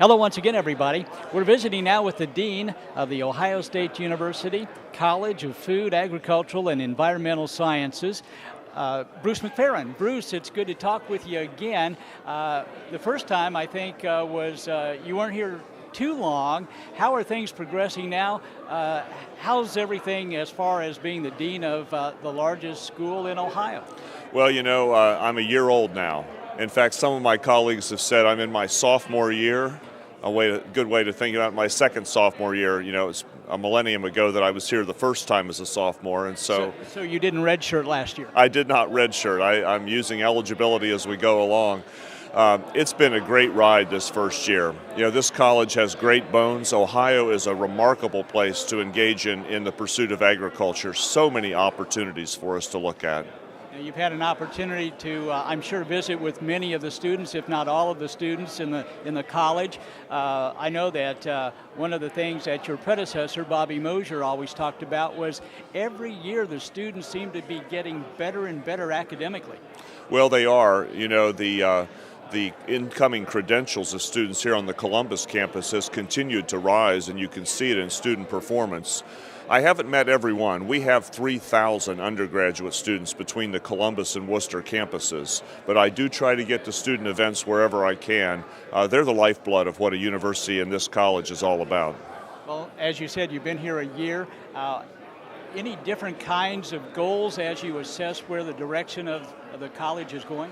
Hello once again, everybody. We're visiting now with the Dean of the Ohio State University College of Food, Agricultural, and Environmental Sciences, Bruce McPheron. Bruce, it's good to talk with you again. The first time, I think, was you weren't here too long. How are things progressing now? How's everything as far as being the Dean of the largest school in Ohio? Well, I'm a year old now. In fact, some of my colleagues have said I'm in my sophomore year. Good way to think about it. My second sophomore year. It's a millennium ago that I was here the first time as a sophomore, and so you didn't redshirt last year? I did not redshirt. I'm using eligibility as we go along. It's been a great ride this first year. This college has great bones. Ohio is a remarkable place to engage in the pursuit of agriculture. So many opportunities for us to look at. You've had an opportunity to, I'm sure, visit with many of the students, if not all of the students in the college. I know that one of the things that your predecessor, Bobby Mosier, always talked about was every year the students seem to be getting better and better academically. Well, they are. The incoming credentials of students here on the Columbus campus has continued to rise, and you can see it in student performance. I haven't met everyone. We have 3,000 undergraduate students between the Columbus and Worcester campuses, but I do try to get to student events wherever I can. They're the lifeblood of what a university and this college is all about. Well, as you said, you've been here a year. Any different kinds of goals as you assess where the direction of the college is going?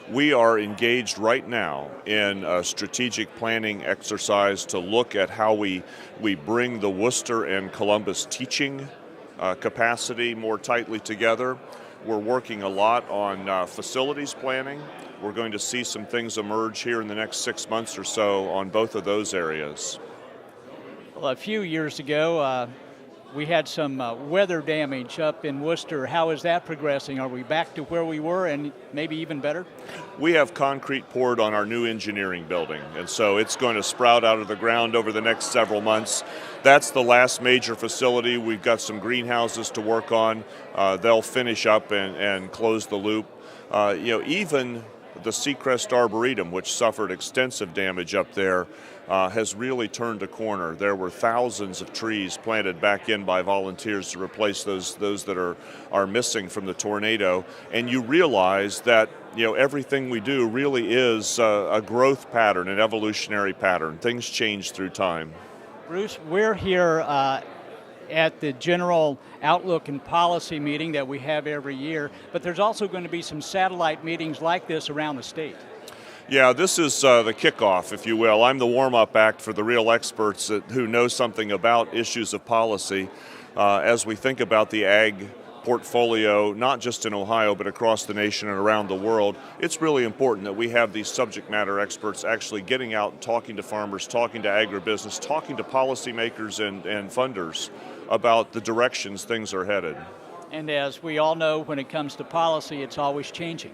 We are engaged right now in a strategic planning exercise to look at how we bring the Worcester and Columbus teaching capacity more tightly together. We're working a lot on facilities planning. We're going to see some things emerge here in the next 6 months or so on both of those areas. Well, a few years ago, we had some weather damage up in Worcester. How is that progressing? Are we back to where we were and maybe even better? We have concrete poured on our new engineering building, and so it's going to sprout out of the ground over the next several months. That's the last major facility. We've got some greenhouses to work on. They'll finish up and close the loop. Even the Seacrest Arboretum, which suffered extensive damage up there, has really turned a corner. There were thousands of trees planted back in by volunteers to replace those that are missing from the tornado. And you realize that everything we do really is a growth pattern, an evolutionary pattern. Things change through time. Bruce, we're here at the general outlook and policy meeting that we have every year, but there's also going to be some satellite meetings like this around the state. Yeah, this is the kickoff, if you will. I'm the warm-up act for the real experts who know something about issues of policy as we think about the ag portfolio, not just in Ohio, but across the nation and around the world. It's really important that we have these subject matter experts actually getting out and talking to farmers, talking to agribusiness, talking to policymakers and funders about the directions things are headed. And as we all know, when it comes to policy, it's always changing.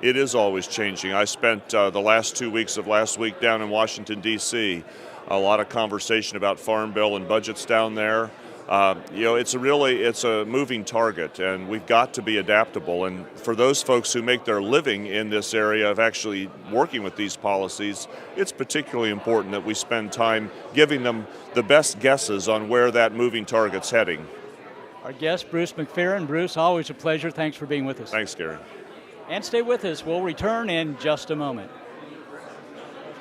It is always changing. I spent the last 2 weeks of last week down in Washington, D.C. A lot of conversation about Farm Bill and budgets down there. It's a moving target, and we've got to be adaptable. And for those folks who make their living in this area of actually working with these policies, it's particularly important that we spend time giving them the best guesses on where that moving target's heading. Our guest, Bruce McPheron. Bruce, always a pleasure. Thanks for being with us. Thanks, Gary. And stay with us. We'll return in just a moment.